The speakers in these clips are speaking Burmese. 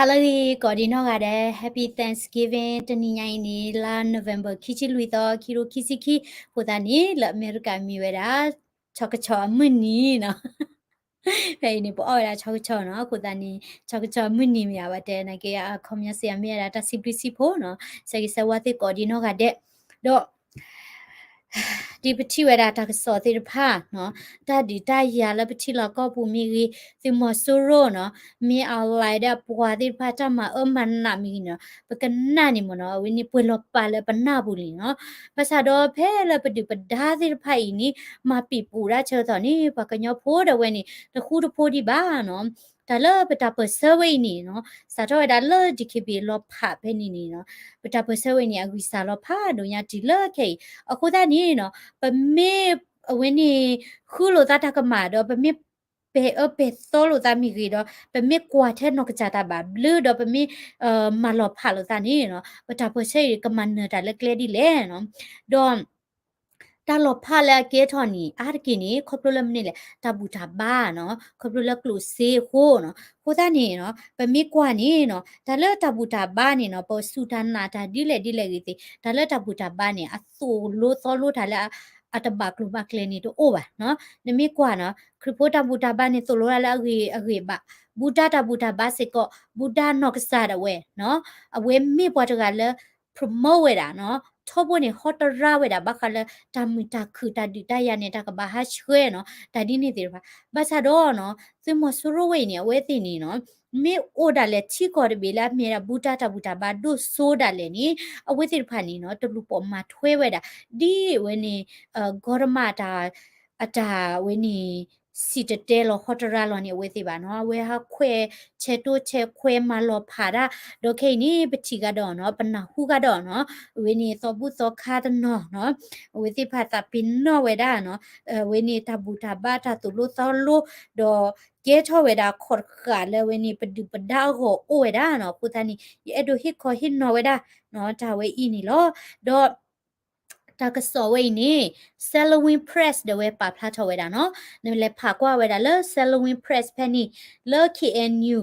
Holiday ก่อนดีนอกอะเด้ Happy Thanksgiving တနင်္ဂနွေနေ့လာ November ခိချီလူတော့ခိရိုခိစီခိပိုတာနီလအမေရိကန်မီဝဲတာချောကချောမွနီနော်ဖဲနေပေါ်ရချောကချောနော်ကိုတာနီချောကချောမွနီမရပါတဲ့နကေအခေါမစရမရတာစီပလီစီဖို့နော်စကေဆဝတ်ကောဒီနောကတဲ့တော့ဒီပတိဝရတာကစောတိဖာနော်တာဒီတရလပတိလကောပူမီရီသီမဆူရိုနော်မီအလိုက်တဲ့ပွာတိဖာတမအမန်နာမီနော်ပကနာနီမနော်ဝင်းနီပွေလပါလပနာဘူးလီနော်ပစာတော့ဖဲလပတိပဒါတိဖိုင်နီမပီပူရာချောတော်နီပကညောဖိုးတဲ့ဝဲနီတခုတဖိုးဒီပါနော်ဒါလပတာပဆဝိနီနော်စာတော့ဒါလဒီခိဘီလောဖဘဲနီနီနော်ပတာပဆဝိနီအဂီစာလောဖဒိုညာဒီလခေအခုဒါနီနော်ပမေဝင်းနီခုလိုတာတကမာတော့ပမေပေသောလိုတာမီရီတော့ပမေကွာတဲ့နောကကြတာပါဘလူးတော့ပမေမလောဖာလိုတာနီနော်ပတာပဆေကမန်တာလက်ကလေးဒီလေနော်တော့တာလောဖာလာကေထော်နီအာရကီနီခေါပလိုလမနီလေတာဘူတာဘာနော်ခေါပလိုလကလူစေခိုနော်ခိုတာနီနော်ပမေကွာနီနော်ဒါလတာဘူတာဘာနီနော်ပေါ်ဆူတနာတာဒီလေကြီးတိဒါလတာဘူတာဘာနီအဆူလို့သောလို့ဒါလာအတဘကလူဘကလနီတို့အိုပါနော်နမီကွာနော်ခရပိုတာဘူတာဘာနီဆိုလိုလာအဂေဘာဘူတာဘာစေကောဘူတာနော့ကစားတဲ့ဝဲနော်အဝဲမေပွားတကလည်း promote ဝဲတာနော်ထောဘနေဟောတရာဝဲတာဘခလည်းတာမီတာခူတာဒီတရနေတာကဘာဟာချွဲနော်ဒါဒီနေတယ်ပါဘာသာတော့နော်သင်မဆရဝဲနေဝဲတင်နေနော်မေအိုဒါလေချီကော်ဘေလာမေရာဘူတာဘာဒုဆိုဒါလေနီအဝဲတိဖာနီနော်တလူပေါ်မှာထွဲဝဲတာဒီဝဲနေဂေါရမတာအတာဝဲနေစီတတဲလောဟောတရာလောနေဝဲတိပါနော်ဝဲဟာခွဲချဲတိုးချဲခွဲမလောဖာတာဒိုခေနီပချီကတော့နော်ပနာဟုကတော့နော်ဝဲနေသောဘူးသောခါတနော်ဝဲတိဖာတာပင်နော်ဝဲတာနော်ဝဲနေတာဘူတာဘာတာတူလို့သောလို့တော့ เกทอเวดาขอดขาเลเวนี่ปดุปดาโหโอเวดาเนาะพุทานี่เอโดฮิคอฮินเนาะเวดาเนาะจาเวอีนี่ลอดอตากะสอเวนี่ Halloween press เดเวปาพลาทเวดาเนาะนี่เลพากว่าเวดาเล Halloween press แพนี่เล KNU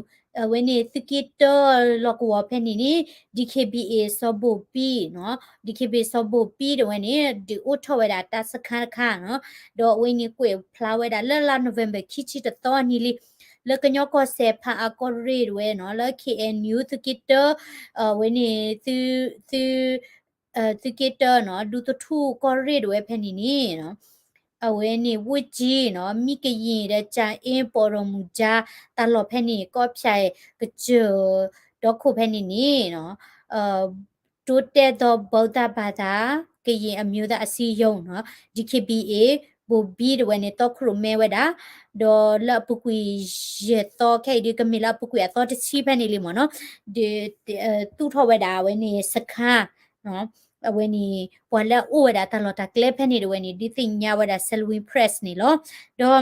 เวนี่สกิตเตอร์ลอกวอแพนี่นี่ DKBA ซอบูปีเนาะ DKBA ซอบูปีเดเวนี่ดิอุทเวดาตัสคาค่ะเนาะดอเวนี่กวยพลาเวดาเลลา November คิชิตตอนี่ลิလကညောကဆေဖာအကောရီဝဲနော်လ KNU သကိတဝဲနေသူကိတနော်ဒူတထူကောရီဝဲဖဲနေနေနော်အဝဲနေဝစ်ကြီးနော်မိကရင်တဲ့ချာအင်းပေါ်ရမူဂျာတလော်ဖဲနေကောဖြိုင်ကကြဒေါခုဖဲနေနေနော်တိုးတဲ့တော့ဗုဒ္ဓဘာသာကရင်အမျိုးသားအစည်းအရုံးနော် DKBA ဘူဘီဒဝဲနေတော့ခရမဲဝဲတာဒေါ်လပုကွေရတော့ခဲဒီကမီလာပုကွေအတော့တချီဖဲနေလိမနော်ဒီတူထော်ဝဲတာဝဲနေစခါနော်ဝဲနေပေါ်လာအိုဝဲတာတလော်တာကလဖဲနေဝဲနေဒီတင်ညာဝဲတာ Halloween press နေလောတော့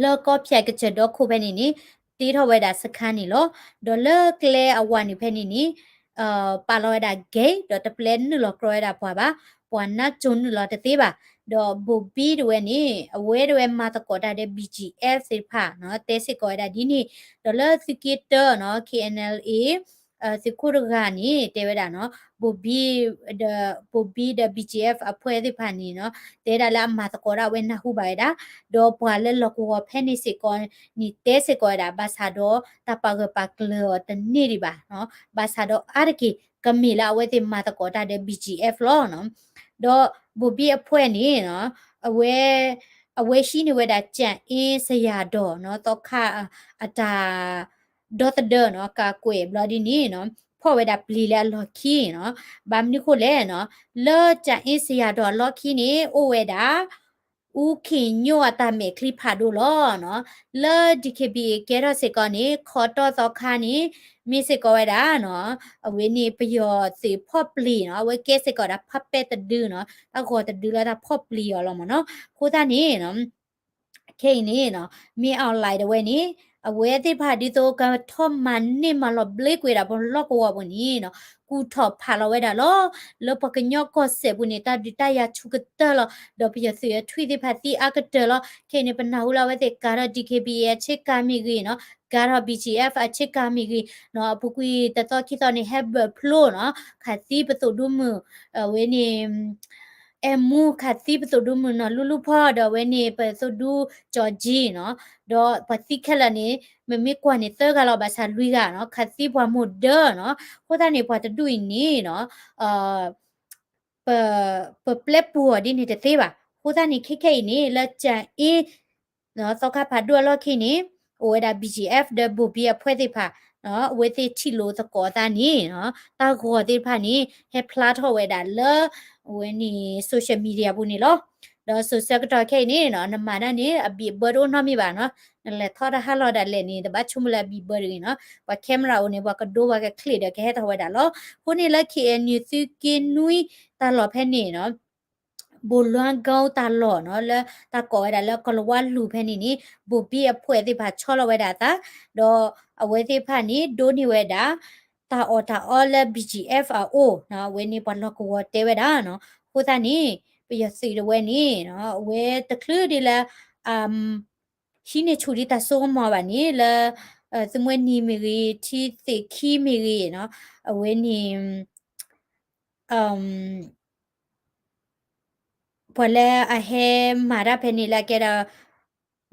လောကောဖြဲကချက်တော့ခုဖဲနေနေတီထော်ဝဲတာစခါနေလောဒေါ်လကလေအဝါနေဖဲနေနေပါလောဒါဂေဒေါ်တပလန်နလောကရဒါပွားပါပွားနာချွန်းနလောတသေးပါဒေါ်ဘူဘီတွေနေအဝဲတွေမှာတကောတာတဲ့ BGF စိဖာနော်တဲစစ်ကောဒါဒီနေဒေါ်လာစကီတာနော် KNLA စကူရဂာနီတဲဝဒါနော်ဘူဘီဒ BGF အဖွဲဒီဖာနီနော်တဲဒါလာမှာတကောရာဝဲနာဟုပါဒါဒေါ်ပွာလဲလောကောဖဲနေစစ်ကောနီတဲစစ်ကောဒါဘာသာတော့တပကပကလောတနေဒီပါနော်ဘာသာတော့အာရကီကမီလာဝဲတိမှာတကောတာတဲ့ BGF လောနော်တော့ဘူဘီအဖွဲနေနော်အဝဲရှိနေဝဲတာကြံအင်းစရာတော့နော်တော့ခအတာဒေါ်တဒနော်ကာကွေဘလဒီနီနော်ဖော်ဝဲတာပလီလာလော်ခီနော်ဘာမနိခိုလဲနော်လော်ကြံအင်းစရာတော့လော်ခီနေအိုဝဲတာဦးခင်ညို့အတမေခလိဖာဒိုလောနော်လော်ဒီကေဘီကဲရစေကောနေခေါ်တော့တော့ခါနေမိစေကောဝဲတာနော်အဝေးနေပယောစေဖော့ပလီနော်ဝဲကဲစေကောတာဖပ်ပဲတဒူးနော်အခေါ်တဒူးလာတာဖော့ပလီရောလောမနော်ခိုးတာနေနော်ခေနေနော်မင်းအောင်လိုက်တဲ့ဝဲနေ awe te pha di to ka tho man ni ma lo ble kwe da bon lo ko wa bon ni no ku tho pha lo we da lo pa ka nyo ko se bu ni ta di ta ya chu ka ta lo do pi ya se ya thwi te pha ti a ka te lo ke ni pa na hu la we te ka ra dkb ya che ka mi gi no ka ra bgf a che ka mi gi no pu kwi ta to ki to ni have flow no kha ti pa to du mu we ni emu kha ti pa to du mu no lu lu pho do we ni pa so du georgie no do pa ti khala ni မမေကွာနေတဲ့ကတော့ဘာသာလူကနော်ခတိပွားမို့ဒနော်ဟိုတနေပွားတတူနေနော်အာပပလက်ပူဒီနေတဲ့သေးပါဟိုတနေခိနေလက်ချန်အေးနော်သောကဖာဒူလော်ခိနေဟိုဒါ BGF ဒဘူဘီအဖွဲသေးဖာနော်ဝေတိချီလို့သကောတာနေနော်တာကောသေးဖာနေဟက်ဖလာထောဝဲတာလောဝဲနေ social media ဘူးနေလောတော့ social ကတော့ခိနေနော်နမနာနေအဘီဘရိုနော်မိပါနော်လေထော်ရဟာလော်ဒါလေနေတပတ်ချုံလာဘီဘရီနော်ဘာကင်မရာဦးနေဘာကဒိုဘာကခလီဒကဟဲထောဝဲတာလောခုနေလက်ခီအန်ယူစီကင်းနွီတာလော်ဖဲနေနော်ဘူလွန်ကောင်းတာလော်နော်လဲတာကောရလဲကလဝလူဖဲနေနီဘူပီအဖွဲတိဘာချောလဝဲတာတာတော့အဝဲတိဖာနီဒိုနီဝဲတာတာအော်တာအော်လဲ BGFRO နော်ဝဲနေဘလော့ကောတဲဝဲတာနော်ခုသနီပြရစီဝဲနေနော်ဝဲတကလူဒီလာရှိနေချူဒီတာဆိုးမှာပါနေလဲစမွေနီမီရီတီသိခီမီရီနော်အဝဲနေพอแล้วอะเฮมาราเพนิลาเกดา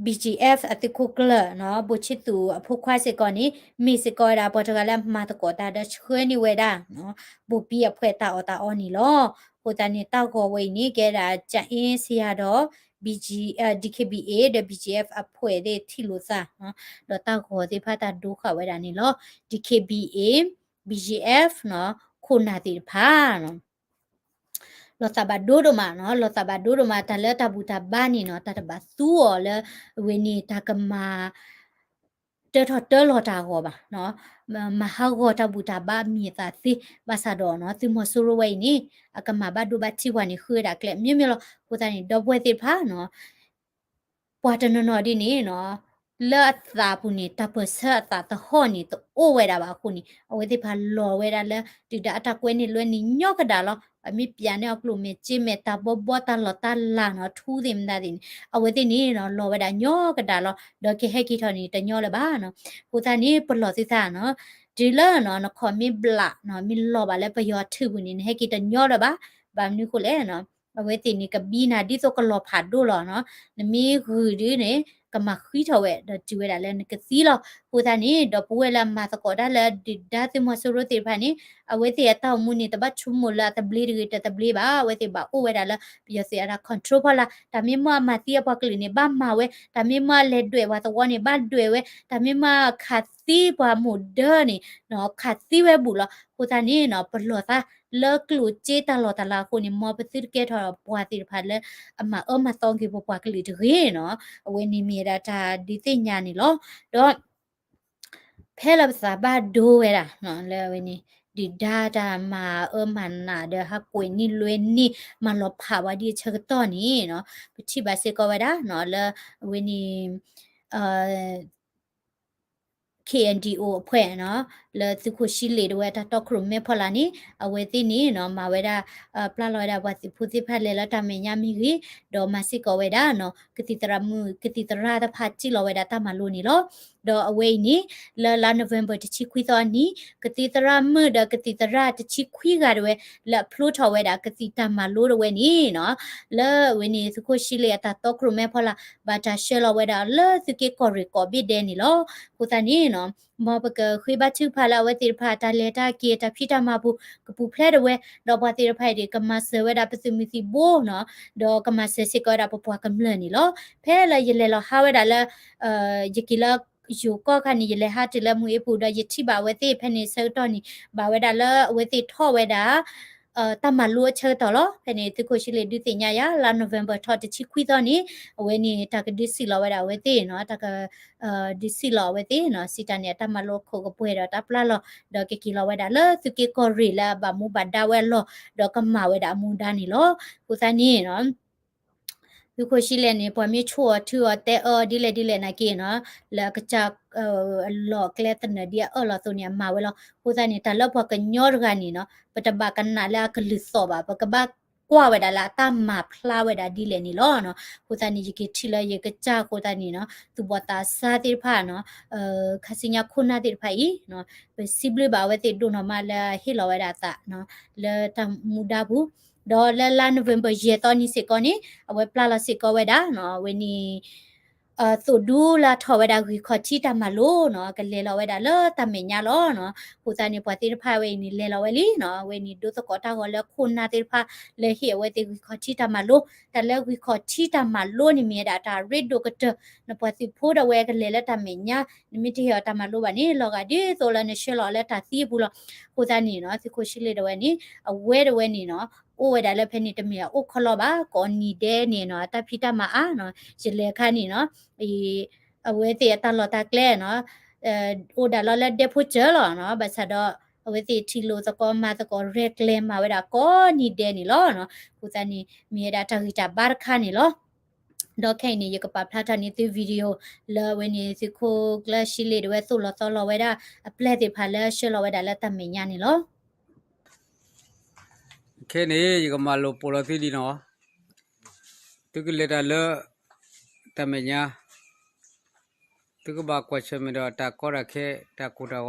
BGF อติคุกเลเนาะบุชิตูผู้ควาสิก่อนนี้มีสิกอดาปอตกาลมาตะกอตาดช่วยนี่เวดาเนาะบุปีอเพื่อตาอตาออนี่ลอโหตานี่ตาก็เวนี่เกดาจะเอเสียดอ BG DKBA เด BGF อเพื่อเดที่ลุซาเนาะดอตาก็สิพาตาดูค่ะเวดานี่ลอ DKBA BGF เนาะคุณนาติพาเนาะလောတဘဒိုဒမနော်လောတဘဒိုဒမတလဲတဘူတဘာနီနော်တတဘသူော်လဲဝင်းနီတကမာတဲထတဲလောတာဟောပါနော်မဟာဟောတဘူတဘာမီတာစီဘာသာတော်နော်သူမဆူရဝိနီအကမဘဒိုဘချီဝနီခွေတာကလက်မြမြလောဟိုတနီတော့ဘွဲတိဖာနော်ပွာတနနော်ဒီနီနော်လာသာပူနီတပစတာတဟောနီတအိုဝဲတာပါခုနီအဝဲတိဖာလောဝဲတာလဲတူတာအတကွဲနီလွဲနီညော့ကတာလောအမိပြန်နေကလူမေချိမေတာဘောဘောတာလတာလာနော်ထူးတယ်မဒါတင်အဝဲတင်နေနော်လောဝဲတာညောကတာလောဒေါ်ကေဟက်ကီထော်နေတညောလပါနော်ကိုသားနေပလောစစ်သားနော်ဒီလနော်နခေါ်မီဘလာနော်မီလောပါလဲပယောထူဘူးနေဟက်ကီတညောလပါဘာမနုကိုလဲနော်အဝဲတင်နေကဘီနာဒီဆိုကလောဖာဒိုလောနော်နမီဂူဒီနေကမခီထော်ဝဲဒကျဝဲတာလဲကစီလောကိုသားနေဒေါ်ပွဲလာမသကောဒါလဲဒီဒါတိမဆူရတိဖာနေအဝဲတိအတောက်မှုနေတပတ်ချုံမလာတဘလီရီတတဘလီပါဝဲတိပါအိုဝဲတာလာပြစီအရာ control ဖလာဒါမြမမတိအပကလီနေဘာမဝဲဒါမြမလက်တွေဝါတော့နေဘာတွေဝဲဒါမြမခတ်စီပါမှုဒနေနော်ခတ်စီဝဲဘူးလားဟိုတနေနော်ဘလောသာလောကလူချေတလောတလာကိုနေမောပတိကဲထော်ပွားတိဖာလဲအမတောင်းကေပွားကလီတရေနော်အဝဲနေမီရာတာဒီသိညာနေလောတော့ဖဲလပ်စာဘာဒိုဝဲတာနော်လဲဝဲနေဒီဒါတာမာมันနာเดฮักกวยนี่ลวยนี่มันลบภาวะดีเชกตอนี่เนาะปฏิบัติเสก็ว่าดาเนาะแล้วเวนี่เอ่อ KNDO အဖွဲ့နော်လဲသူခုရှိလေတော့တာတော့ခရုမေဖလာနီအဝဲတိနီနော်မဝဲတာပလာလော်ဒါဝစီဖူတိဖက်လေလတာမညာမီကြီးဒေါ်မစစ်ကောဝဲတာနော်ကတိတရမှုကတိတရာတဖတ်ချီလောဝဲတာတမလို့နီလောဒေါ်အဝဲနီလာနိုဝင်ဘာတချီခွီတော်နီကတိတရာမှုဒကတိတရာတချီခွီကရွယ်လဖလို့ထော်ဝဲတာကတိတမလို့ဝဲနီနော်လဲဝဲနီသူခုရှိလေတာတော့ခရုမေဖလာဘာတာရှဲလောဝဲတာလဲသူကေကော်ရီကောဘီဒဲနီလောကိုတနီနော်မောပကခွေးဘချူဖလာဝဲတိဖာတာလေတာကေတာဖိတာမဘူးကပူဖလဲတဝဲတော့ဘာတိဖိုင်ဒီကမဆဝဲတာပစမီစီဘိုနော်တော့ကမဆစကောတာပပွားကမလနီလောဖဲလေရလေလောဟာဝဲတာလဲယကီလာယူကောခနီရလေဟာတလမွေပူဒယတိပါဝဲတိဖဲနေဆောတော့နီဘာဝဲတာလဲဝဲတိထော့ဝဲတာတမလူချေတော်လောဖဲနေတခုရှိလေဒီတင်ညာရလာနိုဝင်ဘာထော့တချီခွီတော့နီဝဲနေတာကဒီစီလောဝဲတာဝဲတိနော်တကဒီစီလောဝဲတိနော်စီတန်ရတမလောခိုကပွဲတော့တပလာလောဒေါ်ကကီလောဝဲတာလဲသူကေကောရီလာဘာမူဘဒါဝဲလောဒေါ်ကမဝဲတာမူဒါနီလောကိုစနီနော်သူခုရှိလေနေပေါ်မြေချောထူတဲအော်ဒီလေနာကေနော်လာကချ หลอกแกลตันเดียหลอตัวเนี้ยมาเวลาพูดนี่แต่ละพอกันยอดกันนี่เนาะปะตบากันนาละกลิสอบะปะกบากว่าเวดาละตามมาพลาเวดาดีเลยนี่ล้อเนาะพูดนี่จิกิทิละเยกจ้าพูดนี่เนาะตุบตาซาติพาเนาะคาสิญาคุณนาติพาอีเนาะเปซิบลิบาเวติดูเนาะมาละฮิลอเวดาตาเนาะเลตามูดาบูดอลลาโนเวมเบอร์เยตอนี่สิกอนี่เอาไว้ปลาละสิกอเวดาเนาะเวนี่สุดูลาทอเวดากุขอชิตามาโลเนาะกันเลลาเวดาเลตาเมญาลอเนาะพูตานี่ปติรพาเวนี่เลลาเวลีเนาะเวนี่ดูตะกอตาก็เลคุณนาติรพาเลเหียเวติกุขอชิตามาโลแต่เลกุขอชิตามาโลนี่มีดาตาริดดูกะเตนะปติพูดเอาเวกันเลละตาเมญานิมิติเหียตามาโลบานี่ลอกาดิโซลาเนเชลอเลตาซีบุลพูตานี่เนาะสิโคชิเลดเวนี่เอาเวดเวนี่เนาะโอ้เวดาเลเพนิตเมียโอ้คลอบากอนีเดนี่เนาะตาพิตามาอะเนาะจิเลคานี่เนาะအဝဲတေတလော်တာကလဲနော်ဟိုဒါလော်လက်တဲ့ဖို့ကျလော်နော်ဘာသာတော့အဝဲတေထီလိုသကောမာသကောရက်လဲမှာဝဲတာကောနီတဲ့နီလောနော်ကိုစနီမြေဒါတခိတာဘာခါနီလောတော့ခိုင်နေရကပါဖလာတာနေတဲ့ဗီဒီယိုလာဝဲနေစခိုကလရှိလေတော့ဆိုလောတော်လော်ဝဲတာအပလက်တေဖာလဲရှလော်ဝဲတာလက်တမညာနီလောခဲနေရကမလိုပိုလသီဒီနော်သူကလက်တာလတမညာသူကဘာကွက်ချမတော့တာကောရခဲတာကိုတာဝ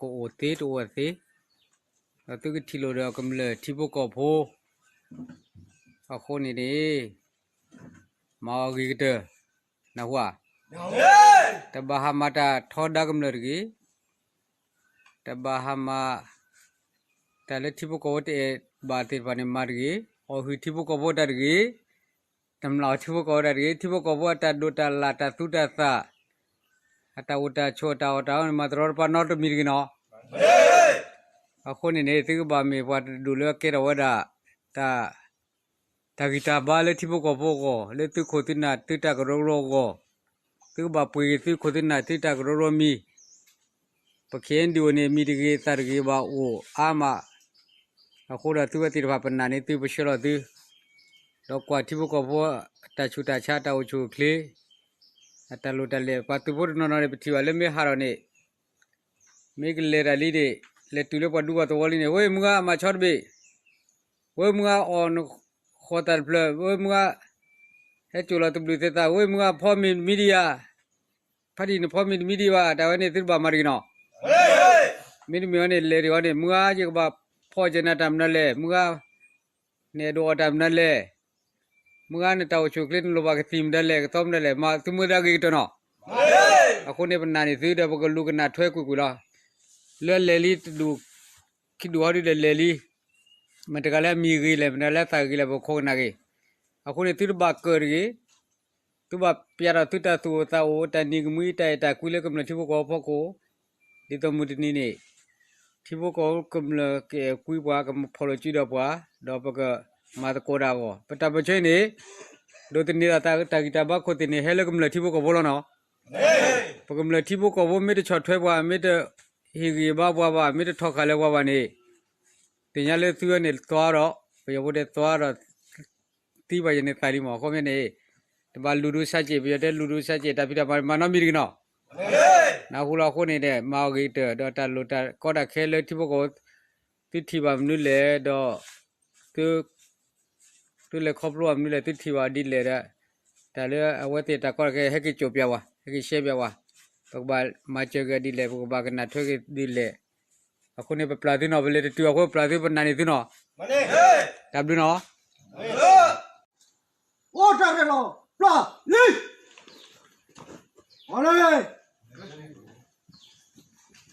ကိုအိုသေးတိုဝသေးသူကထီလိုတော့ကမလထီဖို့ကောဖို့အခုနေနေမော်ဂီတနဟွာတဘာဟာမတာထောဒါကမလကြီးတဘာဟာမတလက်ထီဖို့ကောတဲ့ဘာတိပနေမာကြီးအော်ဟီထီဖို့ကောဖို့တကြီးတမလာထီဖို့ကောတကြီးထီဖို့ကောဖို့တဒိုတလာတသုတသအတဝတချောတာဝတာမတရောပနောတမီရနောအခုနေနေသူကဘာမေဘွားဒူလကေရဝဒတာတဂီတာဘာလေတိဘကိုဘောကိုလေသူခိုတင်နာတိတကရောရောကိုသူဘာပွေသူခိုတင်နာတိတကရောရောမီပခေန်ဒီဝနေမီတကေတရကေဘာအိုအာမအခုတော့သူကတိဘာပနာနေသူပရှောသူတော့ကွာတိဘကိုဘောတချူတချတာဝချူကလေအတလူတလေပတ်သူဘုရနော်ရပတိဝလေမေဟာရနေမေကလေရလီတဲ့လေတူလေပဒူဘတော်လီနေဝေမူကမချော့ဘေဝေမူကအော်ခေါ်တယ်ပလဝေမူကဟဲ့ချူလာတဘလူတတာဝေမူကဖော်မီမီဒီယာဖဒီနဖော်မီမီဒီယာတာဝနေသစ်ဘာမာရီနောမီဒီမီနေလေရောနေမူကကြီးကဘာဖော်ဂျနာတမ်နလေမူကနေဒိုတမ်နလေမူကနေတောက်ချူကလင်းလိုဘာကတိမ်ဒလေကတုံးဒလေမာသူမဒါကြီးတနော်အခုနေပနာနေသေးတယ်ဘကလူကနာထွဲကွကူလားလဲလေလီတူခိဒူဟာရီလေလီမတကလည်းမီကြီးလေမနလည်းတာကြီးလေဘခိုးနာကြီးအခုနေသူဘကရီသူဘပြရတူတာသူတာဝတနိကမီတိုင်တာကွေလေကမလတိဘကောဖို့ကိုဒီတမှုတနီနေတိဘကောကမလကေကွေဘွားကမဖော်လို့ကြည့်တော့ဘွားတော့ဘကမာတကိုရာဘောပတပချင်းနေဒိုတနေတာတာဂီတာဘခိုတင်နေဟဲလကမလတိဘကောဘောလို့နော်ပကမလတိဘကောဘောမေတချော့ထွဲဘွားမေတဟီဂီဘာဘွားမေတထောက်ခါလဲဘွားနေတင်ရလဲသူရနေသွားတော့ဘယဘတဲ့သွားတော့တီးပါရနေတာလီမောခေါမြနေတပါလူလူဆက်ကြည့်ပြတဲ့လူလူဆက်ကြည့်တပိတာမနမီရကနော်နာခုလောက်ခုနေတဲ့မော်ဂီတတော့တလူတကောတာခဲလဲတိဘကောတိတိပါမနုလေတော့သူလေခေါပလိုမနုလေတိတိပါဒီလေတဲ့ဒါလေအဝတ်တေတကောခဲဟဲကိချိုပြဝဟဲကိရှေပြဝပကဘာမချေကဒီလေပကဘာကနာထွေကဒီလေအခုနေပလာတိနော်ဘလေတူအခုပလာတိပနာနေတိနော်မနေဟဲ့ W နော်我这个了，来，你，好嘞，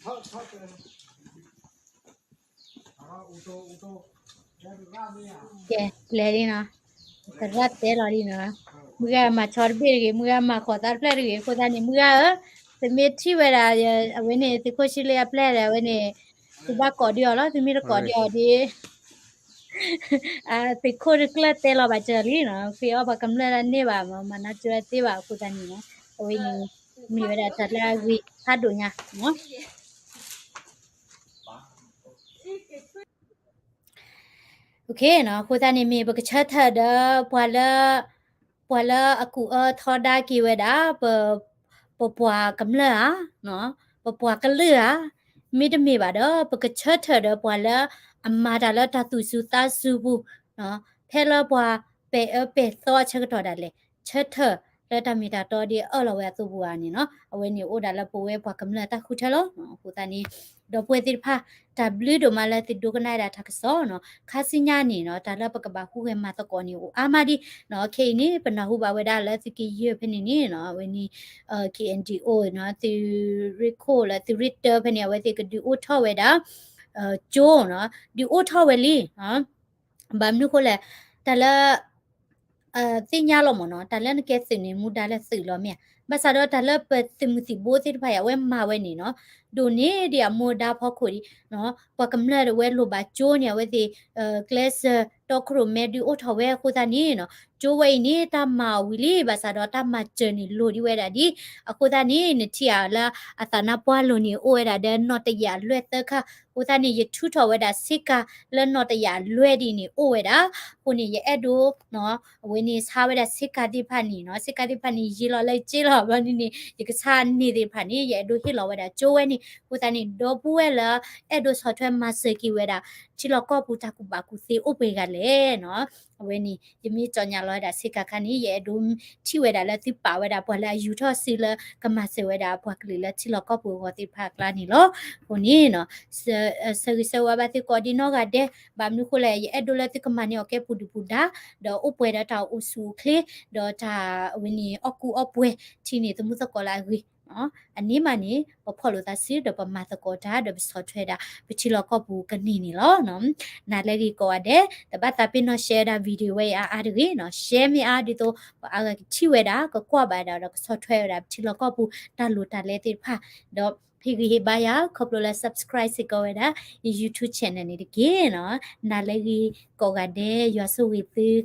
好，ကဲလဲရင်းနော်တရက်တဲလော်ရင်းနော်မူကမှာချော်ပြေကြီးမူကမှာခေါ်တာပလက်ကြီးကိုသားနေမူကသမီးထိဝဲတာအဝင်းနေတခုရှိလေပလက်တယ်ဝင်းနေသူဘကော်ဒီယောလားသမီးကော်ဒီယောဒီတခုရကလတဲလောပါချလီနော်ဖေောဘကမလနေပါမနာကျွဲသေးပါကိုသားနေနော်အဝင်းနေမီဝဲတာတလာကြီးဖတ်တို့ညာနော်โอเคเนาะကိုသားနေမေဘကချက်ထဒါပွာလာအကူထဒါကီဝဲတာ ปัวกำเลือเนาะปัวกะเลือมีดมีบาดปกเชิดเถอปัวละอามาดาละตาตุสุตาสุบุเนาะเพลปัวเปซอเชิดตอดาเลยเชิดเถอแล้วตามีตาตอดีละเวตุบัวนี่เนาะเอาไว้นี่โอดาละปัวปัวกำเลือตาคุเถลเนาะกูตานี่ดอป่วยติพาW ดมาละติดูกันได้ทักษอเนาะคาสิญานี่เนาะตาละปกบาฮูเฮมาตะกอนี่อามาดีเนาะเคนี่ปนาฮูบาเวดาละติกิเยเพนี่นี่เนาะเวนี่KNGO เนาะติริโคละติริเตอร์เพนี่เวติกดิโอทอเวดาโจเนาะดิโอทอเวลีเนาะบามนุโคละตาละติญาลอมเนาะตาละนเกสินี่มูดาละสื่อลอเมียบาซาดอตาละเปติมุสิโบติพายาเวมาเวนี่เนาะดูนี่เดียโมดาพอคุดิเนาะปากำละเวโลบาโจเนี่ยเวติเคลสตอคโรเมดิโอทอเวคุตานี่เนาะโจเวนี่ตามาวิลีบาซาดอตามาเจนี่โลดิเวดาดิအခုတနီနတီယာလာအသနာပွားလိုနီအိုရတဲ့နော်တရလွဲ့တခကိုတနီရထူထော်ဝဒစစ်ကလနော်တရလွဲ့ဒီနီအိုရတာကိုနီရအဲ့ဒိုနော်ဝင်းနီစားဝဒစစ်ကတိဖာနီနော်စစ်ကတိဖာနီရီလော်လိုက်ကြေးလော်ဘာနီနီဒီကစားနီဒီဖာနီရအဲ့ဒိုဟီလော်ဝဒကျိုးဝဲနီကိုတနီဒေါ်ပူဝဲလာအဲ့ဒိုဆော့ထွဲမဆကီဝဲတာချီလော်ကောပူတာကူပါကူစီအိုပေကလေနော်ဝင်းနီယမီကြောညာလော်ဒါစစ်ကခနီရအဲ့ဒိုချီဝဲတာလက်တိပါဝဲတာပေါ်လာယူထော့စီလကမဆေဝဲတာပွားကလေးလက်ချီလော်ကောပူဝတိဖာကလာနီလောကိုနီနော်ဆဝဘတိကိုဒီနောကတဲ့ဘာမနုခိုလေအဲ့ဒိုလက်တိကမနီโอเคပူဒူပူဒါဒေါ်ဥပွဲတာတောက်ဥစုခလေဒေါ်တာဝင်းနီအကူအပွဲချီနေတမှုစကောလာဂီနော်အနည်းမနီဘဖော်လို့တာစီဒပမာတကောတာဒဘဆော့ထွဲတာပချီလောကောပူကနီနီလောနော်နာလေဒီကောတဲ့တပတ်တာပင်နော် share တာဗီဒီယိုဝဲအားတကြီးနော် share မအားဒီတော့အာချီဝဲတာကကွာပါတာတော့ဆော့ထွဲတာပချီလောကောပူတာလို့တာလဲတိဖာတော့ဖိဂီဟေဘာယာခေါပလိုလာ subscribe စကောဝဲတာ YouTube channel နေတကြီးနော်နာလေဒီကောကတဲ့ရွာစုဝေသ